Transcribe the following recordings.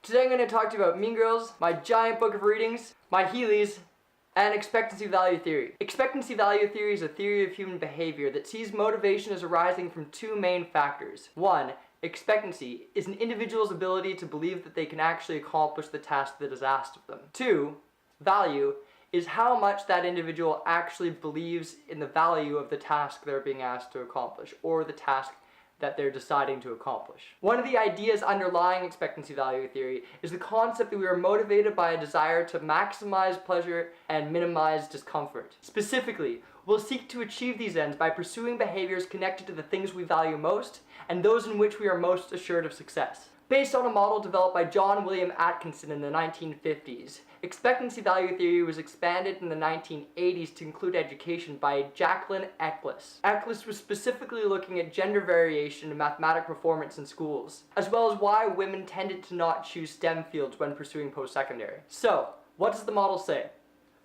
Today I'm going to talk to you about Mean Girls, my giant book of readings, my Heelys, and expectancy-value theory. Expectancy-value theory is a theory of human behavior that sees motivation as arising from two main factors. One, expectancy is an individual's ability to believe that they can actually accomplish the task that is asked of them. Two, value is how much that individual actually believes in the value of the task they're being asked to accomplish, or the task that they're deciding to accomplish. One of the ideas underlying expectancy value theory is the concept that we are motivated by a desire to maximize pleasure and minimize discomfort. Specifically, we'll seek to achieve these ends by pursuing behaviors connected to the things we value most and those in which we are most assured of success. Based on a model developed by John William Atkinson in the 1950s, expectancy value theory was expanded in the 1980s to include education by Jacqueline Eccles. Eccles was specifically looking at gender variation in mathematical performance in schools, as well as why women tended to not choose STEM fields when pursuing post-secondary. So, what does the model say?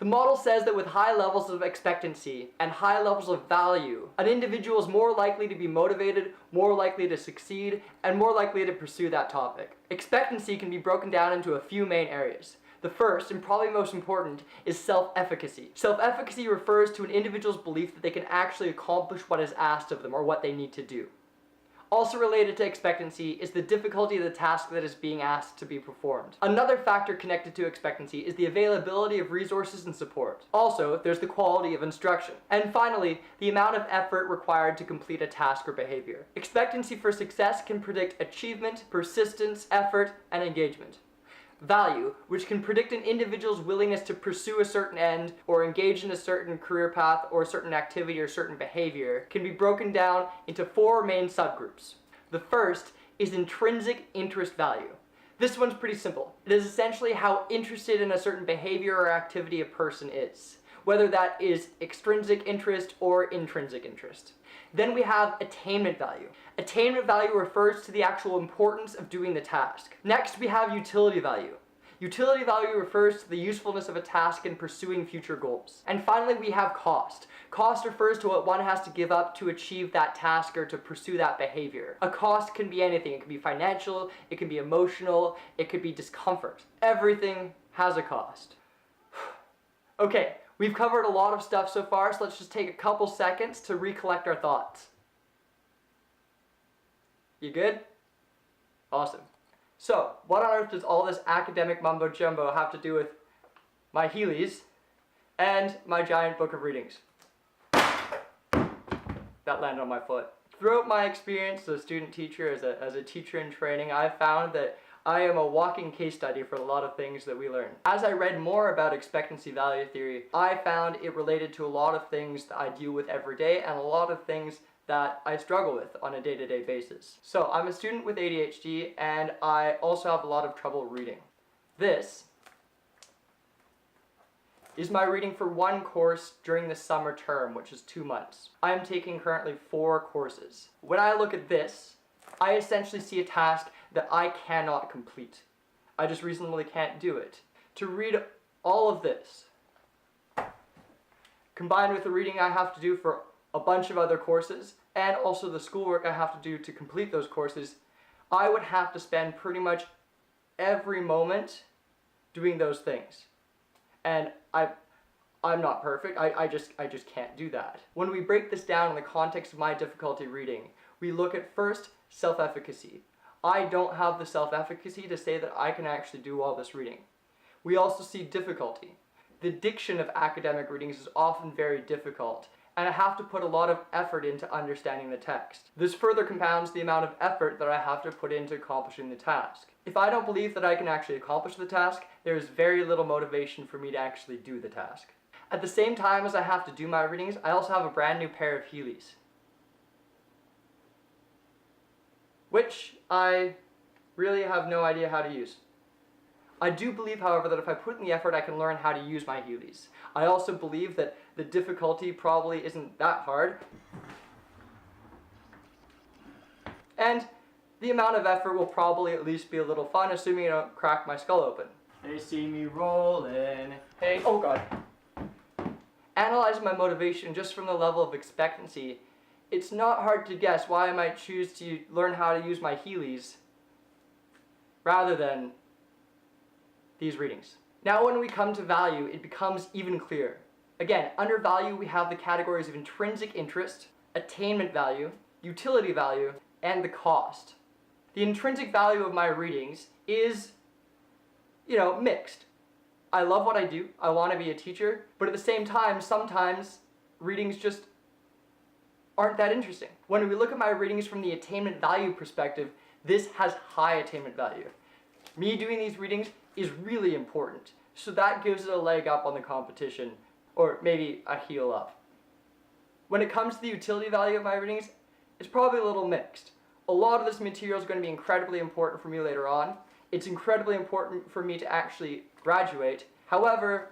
The model says that with high levels of expectancy and high levels of value, an individual is more likely to be motivated, more likely to succeed, and more likely to pursue that topic. Expectancy can be broken down into a few main areas. The first, and probably most important, is self-efficacy. Self-efficacy refers to an individual's belief that they can actually accomplish what is asked of them or what they need to do. Also related to expectancy is the difficulty of the task that is being asked to be performed. Another factor connected to expectancy is the availability of resources and support. Also, there's the quality of instruction. And finally, the amount of effort required to complete a task or behavior. Expectancy for success can predict achievement, persistence, effort, and engagement. Value, which can predict an individual's willingness to pursue a certain end or engage in a certain career path or a certain activity or certain behavior, can be broken down into four main subgroups. The first is intrinsic interest value. This one's pretty simple. It is essentially how interested in a certain behavior or activity a person is, whether that is extrinsic interest or intrinsic interest. Then we have attainment value. Attainment value refers to the actual importance of doing the task. Next, we have utility value. Utility value refers to the usefulness of a task in pursuing future goals. And finally, we have cost. Cost refers to what one has to give up to achieve that task or to pursue that behavior. A cost can be anything. It can be financial, it can be emotional, it could be discomfort. Everything has a cost. Okay. We've covered a lot of stuff so far, so let's just take a couple seconds to recollect our thoughts. You good? Awesome. So, what on earth does all this academic mumbo jumbo have to do with my Heelys and my giant book of readings? That landed on my foot. Throughout my experience as a student teacher, as a teacher in training, I've found that I am a walking case study for a lot of things that we learn. As I read more about expectancy value theory, I found it related to a lot of things that I deal with every day and a lot of things that I struggle with on a day-to-day basis. So I'm a student with ADHD and I also have a lot of trouble reading. This is my reading for one course during the summer term, which is 2 months. I am taking currently 4 courses. When I look at this, I essentially see a task that I cannot complete. I just reasonably can't do it. To read all of this, combined with the reading I have to do for a bunch of other courses, and also the schoolwork I have to do to complete those courses, I would have to spend pretty much every moment doing those things. And I'm not perfect, I just can't do that. When we break this down in the context of my difficulty reading, we look at first self-efficacy. I don't have the self-efficacy to say that I can actually do all this reading. We also see difficulty. The diction of academic readings is often very difficult, and I have to put a lot of effort into understanding the text. This further compounds the amount of effort that I have to put into accomplishing the task. If I don't believe that I can actually accomplish the task, there is very little motivation for me to actually do the task. At the same time as I have to do my readings, I also have a brand new pair of Heelys, which I really have no idea how to use. I do believe, however, that if I put in the effort, I can learn how to use my Heelys. I also believe that the difficulty probably isn't that hard, and the amount of effort will probably at least be a little fun, assuming I don't crack my skull open. They see me rolling. Hey, oh god. Analyzing my motivation just from the level of expectancy, it's not hard to guess why I might choose to learn how to use my Heelys rather than these readings. Now when we come to value, it becomes even clearer. Again, under value we have the categories of intrinsic interest, attainment value, utility value, and the cost. The intrinsic value of my readings is, mixed. I love what I do, I want to be a teacher, but at the same time, sometimes readings just aren't that interesting. When we look at my readings from the attainment value perspective, this has high attainment value. Me doing these readings is really important, so that gives it a leg up on the competition, or maybe a heel up. When it comes to the utility value of my readings, it's probably a little mixed. A lot of this material is going to be incredibly important for me later on. It's incredibly important for me to actually graduate. However,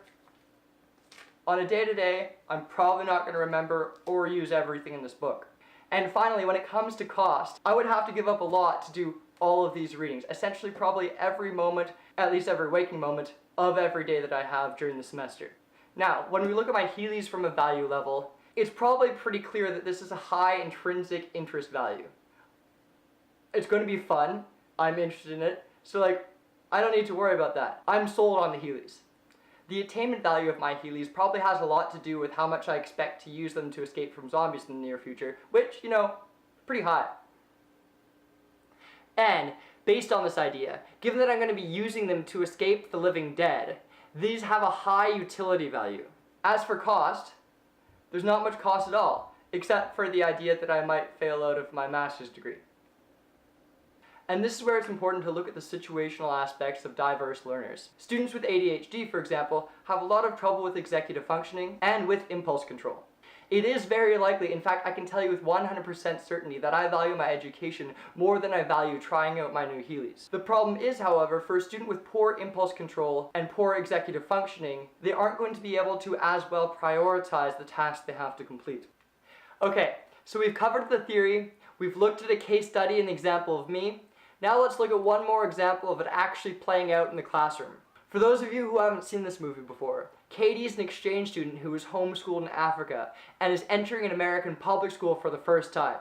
on a day-to-day, I'm probably not going to remember or use everything in this book. And finally, when it comes to cost, I would have to give up a lot to do all of these readings. Essentially, probably every moment, at least every waking moment, of every day that I have during the semester. Now, when we look at my Healy's from a value level, it's probably pretty clear that this is a high intrinsic interest value. It's going to be fun. I'm interested in it. So I don't need to worry about that. I'm sold on the Healy's. The attainment value of my Healy's probably has a lot to do with how much I expect to use them to escape from zombies in the near future, which, pretty high. And based on this idea, given that I'm going to be using them to escape the living dead, these have a high utility value. As for cost, there's not much cost at all, except for the idea that I might fail out of my master's degree. And this is where it's important to look at the situational aspects of diverse learners. Students with ADHD, for example, have a lot of trouble with executive functioning and with impulse control. It is very likely, in fact I can tell you with 100% certainty, that I value my education more than I value trying out my new Healy's. The problem is, however, for a student with poor impulse control and poor executive functioning, they aren't going to be able to as well prioritize the tasks they have to complete. Okay, so we've covered the theory, we've looked at a case study and example of me. Now let's look at one more example of it actually playing out in the classroom. For those of you who haven't seen this movie before, Katie is an exchange student who was homeschooled in Africa and is entering an American public school for the first time.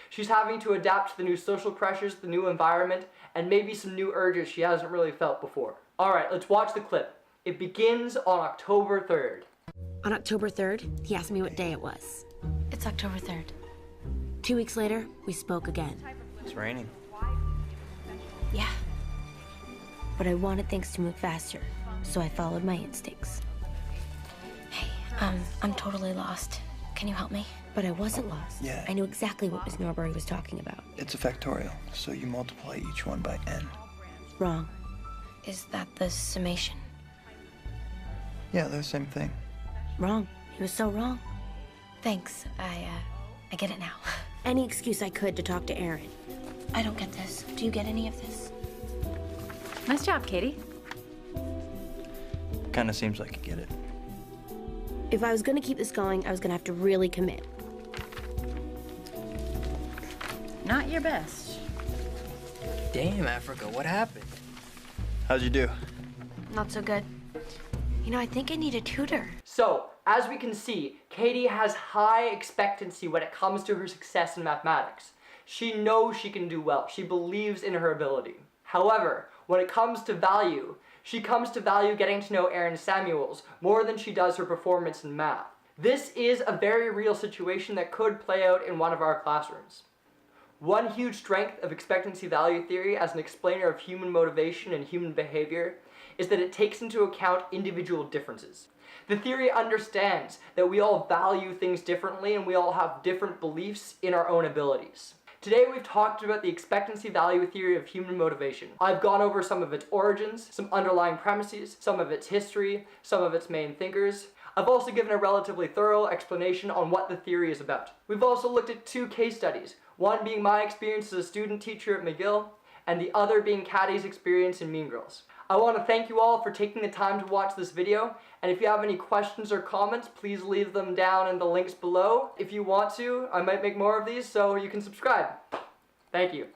She's having to adapt to the new social pressures, the new environment, and maybe some new urges she hasn't really felt before. Alright, let's watch the clip. It begins on October 3rd. On October 3rd, he asked me what day it was. It's October 3rd. 2 weeks later, we spoke again. It's raining. Yeah. But I wanted things to move faster, so I followed my instincts. Hey, I'm totally lost. Can you help me? But I wasn't lost. Yeah. I knew exactly what Miss Norbury was talking about. It's a factorial, so you multiply each one by n. Wrong. Is that the summation? Yeah, they're the same thing. Wrong. He was so wrong. Thanks. I get it now. Any excuse I could to talk to Aaron. I don't get this. Do you get any of this? Nice job, Katie. Kinda seems like you get it. If I was gonna keep this going, I was gonna have to really commit. Not your best. Damn, Africa, what happened? How'd you do? Not so good. I think I need a tutor. So, as we can see, Katie has high expectancy when it comes to her success in mathematics. She knows she can do well. She believes in her ability. However, when it comes to value, she comes to value getting to know Aaron Samuels more than she does her performance in math. This is a very real situation that could play out in one of our classrooms. One huge strength of expectancy value theory as an explainer of human motivation and human behavior is that it takes into account individual differences. The theory understands that we all value things differently and we all have different beliefs in our own abilities. Today we've talked about the expectancy value theory of human motivation. I've gone over some of its origins, some underlying premises, some of its history, some of its main thinkers. I've also given a relatively thorough explanation on what the theory is about. We've also looked at 2 case studies, one being my experience as a student teacher at McGill, and the other being Caddy's experience in Mean Girls. I want to thank you all for taking the time to watch this video, and if you have any questions or comments, please leave them down in the links below. If you want to, I might make more of these, so you can subscribe. Thank you.